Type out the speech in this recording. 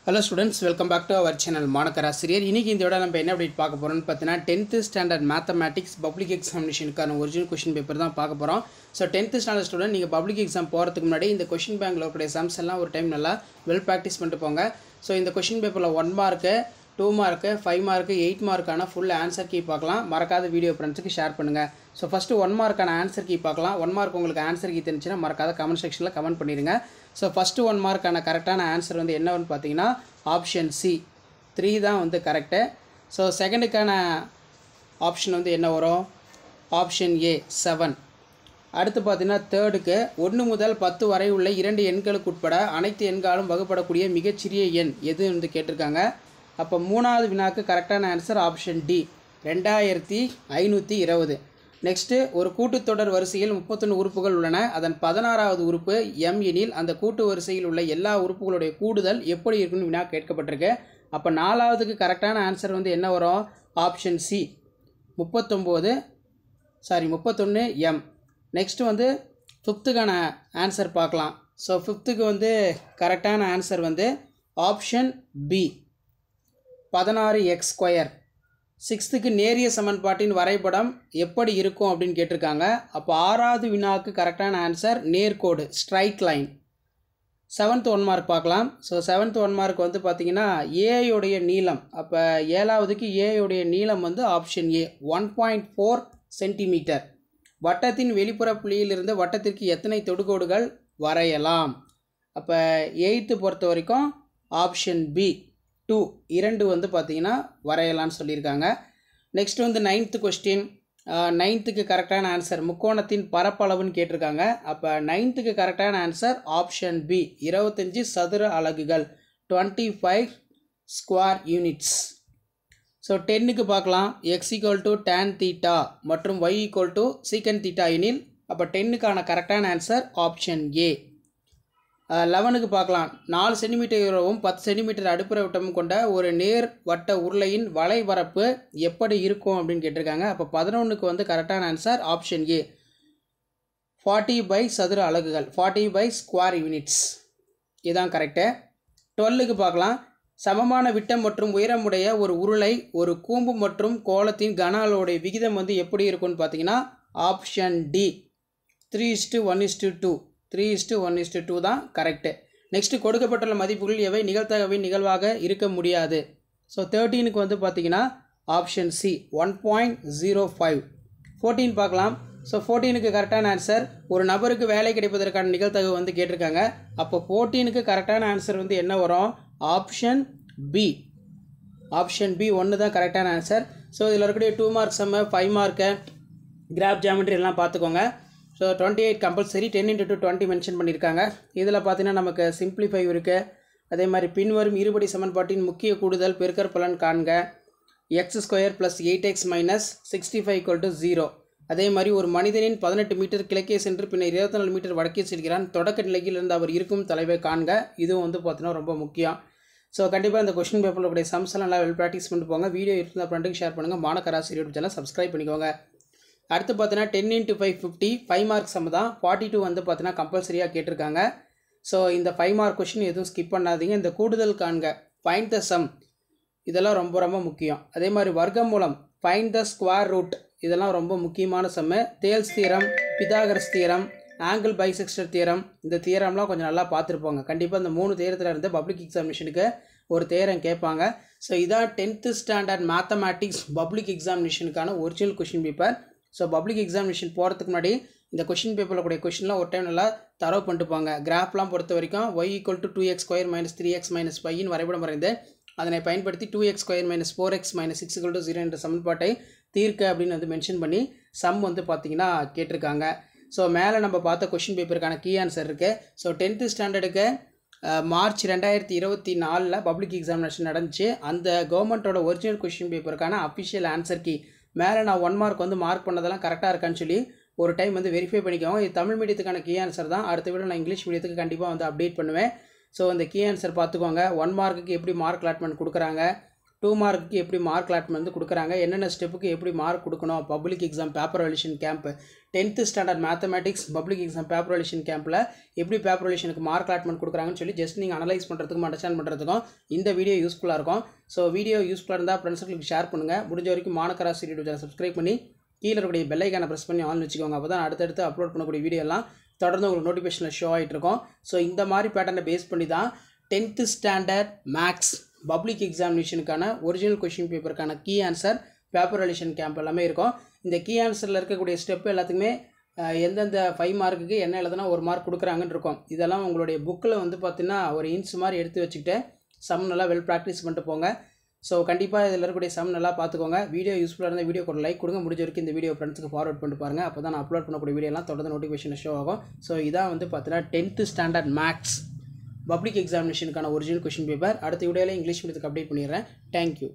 Hello students, welcome back to our channel மாணக்கராசிரியர். இன்னைக்கு இந்த வீடியோல நம்ம என்ன அப்டேட் பார்க்க போறோம்னு பார்த்தீனா 10th standard mathematics public examination கான ஒரிஜினல் क्वेश्चन பேப்பர் தான் பார்க்க போறோம். So 10th standard student நீங்க public exam போறதுக்கு முன்னாடி இந்த क्वेश्चन பேங்க்ல இருக்கிற சம்ஸ் எல்லாம் ஒரு டைம் நல்லா வெல் பிராக்டீஸ் பண்ணிட்டு போங்க. So இந்த क्वेश्चन பேப்பர்ல 1 மார்க் 2 மார்க் 5 மார்க் 8 மார்க்கான ஃபுல் ஆன்சர் கீ பார்க்கலாம். மறக்காத வீடியோ ஃப்ரெண்ட்ஸ்க்கு ஷேர் பண்ணுங்க. So first 1 மார்க்கான ஆன்சர் கீ பார்க்கலாம். 1 மார்க் உங்களுக்கு ஆன்சர் கீ தெரிஞ்சினா மறக்காத கமெண்ட் செக்ஷன்ல கமெண்ட் பண்ணிருங்க. So first 1 மார்க்கான கரெக்ட்டான ஆன்சர் வந்து என்னன்னு பாத்தீங்கன்னா ஆப்ஷன் C 3 தான் வந்து கரெக்ட். So செகண்டுக்கான ஆப்ஷன் வந்து என்ன வரும்? Option A 7. அடுத்து பாத்தீங்கன்னா தேர்டுக்கு 1 முதல் 10 வரை உள்ள இரண்டு எண்களுக்கு உட்பட அனைத்து எண்களும் வகுப்படக்கூடிய மிகச்சிறிய எண் எது என்று கேட்டிருக்காங்க. அப்ப மூணாவது வினாக்கு கரெக்ட்டான ஆன்சர் ஆப்ஷன் D 2520. நெக்ஸ்ட் ஒரு கூட்டுத்தொடர் வரிசையில் 31 உறுப்புகள் உள்ளன. அதன் 16வது உறுப்பு m எனில் அந்த கூட்டு வரிசையில் உள்ள எல்லா உறுப்புகளுடைய கூடுதல் எப்படி இருக்குன்னு வினா கேட்கப்பட்டிருக்கு. அப்ப நாலாவதுக்கு கரெக்ட்டான ஆன்சர் வந்து என்ன வரும்? Option C 31 m. நெக்ஸ்ட் வந்து 5த்துக்கான ஆன்சர் பார்க்கலாம். ஸோ 5த்துக்கு வந்து கரெக்டான ஆன்சர் வந்து ஆப்ஷன் B 16x². 6த்துக்கு நேரிய சமன்பாட்டின் வரைபடம் எப்படி இருக்கும் அப்படின்னு கேட்டிருக்காங்க. அப்போ 6வது வினாக்கு கரெக்டான ஆன்சர் நேர்கோடு ஸ்ட்ரைட் லைன். 7th 1 மார்க் பார்க்கலாம். ஸோ 7th 1 மார்க் வந்து பார்த்தீங்கன்னா ஏயோடைய நீளம். அப்போ 7வதுக்கு ஏயோடைய நீளம் வந்து ஆப்ஷன் A 1.4 சென்டிமீட்டர். வட்டத்தின் வெளிப்புற புள்ளியிலிருந்து வட்டத்திற்கு எத்தனை தொடுகோடுகள் வரையலாம்? அப்போ 8th பொறுத்த வரைக்கும் ஆப்ஷன் B 2 வந்து பார்த்தீங்கன்னா வரையலான்னு சொல்லியிருக்காங்க. நெக்ஸ்ட் வந்து 9th கொஸ்டின். 9த்துக்கு கரெக்டான ஆன்சர் முக்கோணத்தின் பரப்பளவுன்னு கேட்டிருக்காங்க. அப்போ 9த்துக்கு கரெக்டான ஆன்சர் ஆப்ஷன் B 25 சதுர அலகுகள் 25 ஸ்கொயர் யூனிட்ஸ். ஸோ 10க்கு பார்க்கலாம். x = tan θ மற்றும் y = secant θ எனில் அப்போ 10க்கான கரெக்டான ஆன்சர் ஆப்ஷன் A. 11க்கு பார்க்கலாம். 4 சென்டிமீட்டர் உயரமும் 10 சென்டிமீட்டர் அடுப்புற விட்டமும் கொண்ட ஒரு நேர் வட்ட உருளையின் வளைபரப்பு எப்படி இருக்கும் அப்படின்னு கேட்டிருக்காங்க. அப்போ 11க்கு வந்து கரெக்டான ஆன்சர் ஆப்ஷன் A 40 சதுர அலகுகள் 40 ஸ்கொயர் யூனிட்ஸ். இதுதான் கரெக்டு. 12க்கு பார்க்கலாம். சமமான விட்டம் மற்றும் உயரமுடைய ஒரு உருளை ஒரு கூம்பு மற்றும் கோளத்தின் கன அளவுடைய விகிதம் வந்து எப்படி இருக்கும்னு பார்த்தீங்கன்னா ஆப்ஷன் D 3:1:2. 3:1:2 தான் கரெக்டு. நெக்ஸ்ட் கொடுக்கப்பட்டுள்ள மதிப்புகளில் எவை நிகழ்தகவின் நிகழ்வாக இருக்க முடியாது? ஸோ 13க்கு வந்து பார்த்தீங்கன்னா ஆப்ஷன் C 1.05. 14 பார்க்கலாம். ஸோ 14க்கு கரெக்டான ஆன்சர் ஒரு நபருக்கு வேலை கிடைப்பதற்கான நிகழ்தகவு வந்து கேட்டிருக்காங்க. அப்போ 14க்கு கரெக்டான ஆன்சர் வந்து என்ன வரும்? ஆப்ஷன் B 1 தான் கரெக்டான ஆன்சர். ஸோ இதில் இருக்கக்கூடிய 2 மார்க் சம்மு 5 மார்க்கு கிராஃப் ஜியாமெட்ரி எல்லாம் பார்த்துக்கோங்க. ஸோ 28 கம்பல்சரி 10 × 20 மென்ஷன் பண்ணியிருக்காங்க. இதில் பார்த்தீங்கன்னா நமக்கு சிம்பிளிஃபை இருக்குது. அதே மாதிரி பின்வரும் இருபடி சமன்பாட்டின் முக்கிய கூடுதல் பெருக்கற் பலன் காண்க. x² + 8x - 65 = 0. அதே மாதிரி ஒரு மனிதனின் 18 மீட்டர் கிழக்கே சென்று பின்னர் 24 மீட்டர் வடக்கே செல்கிறான். தொடக்க நிலையில் இருந்து அவர் இருக்கும் தொலைவை காண்க. இதுவும் வந்து பார்த்தீங்கன்னா ரொம்ப முக்கியம். ஸோ கண்டிப்பாக இந்த கொஸ்டின் பேப்பரில் கூடிய சம்ஸ் எல்லாம் நல்லா வெல் ப்ராக்டிஸ் பண்ணிட்டு போங்க. வீடியோ இருந்தால் ஃப்ரெண்டுக்கு ஷேர் பண்ணுங்கள். மாணக்கராசிரியர் யூடியூப் சேனல் சப்ஸ்கிரைப் பண்ணிக்கோங்க. அடுத்து பார்த்தீங்கன்னா 10 × 5 50 5 மார்க் சம் தான். 42 வந்து பார்த்தீங்கன்னா கம்பல்சரியாக கேட்டிருக்காங்க. ஸோ இந்த 5 மார்க் கொஸ்டின் எதுவும் ஸ்கிப் பண்ணாதீங்க. இந்த கூடுதல் காண்க ஃபைண்ட் த சம் இதெல்லாம் ரொம்ப ரொம்ப முக்கியம். அதே மாதிரி வர்க்கமூலம் ஃபைண்ட் த ஸ்கொயர் ரூட் இதெல்லாம் ரொம்ப முக்கியமான sum. Thales theorem, Pythagoras theorem, angle bisector theorem, இந்த தியரம்லாம் கொஞ்சம் நல்லா பார்த்துருப்பாங்க. கண்டிப்பாக இந்த 3 தியரத்தில் இருந்து பப்ளிக் எக்ஸாமினேஷனுக்கு ஒரு தியரம் கேட்பாங்க. ஸோ இதான் 10th ஸ்டாண்டர்ட் மேத்தமேட்டிக்ஸ் பப்ளிக் எக்ஸாமினேஷனுக்கான original question paper. So public examination போகிறதுக்கு முன்னாடி இந்த கொஸ்டின் பேப்பரில் கூடிய கொஸ்டின்லாம் ஒரு டைம் நல்லா தரவு பண்ணிட்டுப்பாங்க. கிராஃப்லாம் பொறுத்த வரைக்கும் y = 2x² - 3x - 5 வரைபடம் வரைந்து அதனை பயன்படுத்தி 2x² - 4x - 6 = 0 என்ற சமன்பாட்டை தீர்க்க அப்படின்னு வந்து மென்ஷன் பண்ணி சம் வந்து பார்த்தீங்கன்னா கேட்டிருக்காங்க. ஸோ மேலே நம்ம பார்த்த கொஸ்டின் பேப்பருக்கான கீ ஆன்சர் இருக்குது. ஸோ 10th ஸ்டாண்டர்டுக்கு மார்ச் 2024 பப்ளிக் எக்ஸாமினேஷன் நடந்துச்சு. அந்த கவர்மெண்ட்டோட ஒரிஜினல் கொஸ்டின் பேப்பருக்கான அஃபிஷியல் ஆன்சர் கீ மேலே நான் 1 மார்க் வந்து மார்க் பண்ணதெல்லாம் கரெக்டாக இருக்கான்னு சொல்லி ஒரு டைம் வந்து வெரிஃபை பண்ணிக்கோங்க. இது தமிழ் மீடியத்துக்கான கீ ஆன்சர் தான். அடுத்த வீடியோ நான் இங்கிலீஷ் மீடியத்துக்கு கண்டிப்பாக வந்து அப்டேட் பண்ணுவேன். ஸோ அந்த கீ ஆன்சர் பார்த்துக்கோங்க. 1 மார்க்குக்கு எப்படி மார்க் அலாட்மெண்ட் கொடுக்குறாங்க, 2 மார்க்குக்கு எப்படி மார்க் அலாட்மெண்ட் வந்து கொடுக்குறாங்க, என்னென்ன ஸ்டெப்புக்கு எப்படி மார்க் கொடுக்கணும், public exam paper valuation camp 10th standard mathematics public exam paper valuation கேம்பில் எப்படி பேப்பர் வேல்யூஷனுக்கு மார்க் அலாட்மெண்ட் கொடுக்குறாங்கன்னு சொல்லி ஜஸ்ட் நீங்கள் அனலைஸ் பண்ணுறதுக்கும் அண்டர்ஸ்டாண்ட் பண்ணுறதுக்கும் இந்த வீடியோ யூஸ்ஃபுல்லாக இருக்கும். ஸோ வீடியோ யூஸ்ஃபுல்லாக இருந்தால் ஃப்ரெண்ட்ஸுங்களுக்கு ஷேர் பண்ணுங்கள். முடிஞ்ச வரைக்கும் மாணக்கராசி யூடியூப் சேனல் சப்ஸ்கிரைப் பண்ணி கீழே இருக்கக்கூடிய பெல் ஐக்கானை ப்ரெஸ் பண்ணி ஆன் வச்சுக்கோங்க. அப்போ தான் அடுத்தடுத்து அப்லோட் பண்ணக்கூடிய வீடியோ எல்லாம் தொடர்ந்து உங்களுக்கு நோட்டிஃபிகேஷனில் ஷோ ஆகிட்டு இருக்கும். ஸோ இந்த மாதிரி பேட்டர்னை பேஸ் பண்ணி தான் 10th ஸ்டாண்டர்ட் மேக்ஸ் பப்ளிக் எக்ஸாமினேஷனுக்கான ஒரிஜினல் கொஷின் பேப்பருக்கான key answer paper valuation camp எல்லாமே இருக்கும். இந்த கீ ஆன்சரில் இருக்கக்கூடிய ஸ்டெப் எல்லாத்துக்குமே எந்தெந்த 5 மார்க்குக்கு என்ன எழுதுனா 1 மார்க் கொடுக்குறாங்கன்னு இருக்கும். இதெல்லாம் உங்களுடைய புக்கில் வந்து பார்த்தீங்கன்னா ஒரு இன்ச் மாதிரி எடுத்து வச்சுக்கிட்டு சம் நல்லா வெல் ப்ராக்டிஸ் பண்ணிட்டு போங்க. ஸோ கண்டிப்பாக இதில் இருக்கக்கூடிய சம் நல்லா பார்த்துக்கோங்க. வீடியோ யூஸ்ஃபுல்லாக இருந்தால் வீடியோக்கு ஒரு லைக் கொடுங்க. முடிஞ்ச வரைக்கும் இந்த வீடியோ ஃப்ரெண்ட்ஸுக்கு ஃபார்வர்ட் பண்ணிட்டு பாருங்கள். அப்போ தான் நான் அப்லோட் பண்ணக்கூடிய வீடியோலாம் தொடர்ந்து நோட்டிஃபிகேஷன் ஷோ ஆகும். ஸோ இதான் வந்து பார்த்தீங்கன்னா 10th ஸ்டாண்டர்ட் மேக்ஸ் பப்ளிக் எக்ஸாமினேஷனுக்கான ஒரிஜினல் கொஷின் பேப்பர். அடுத்த வீடியோவில் இங்கிலீஷ் மீடியத்துக்கு அப்டேட் பண்ணிடுறேன். தேங்க்யூ.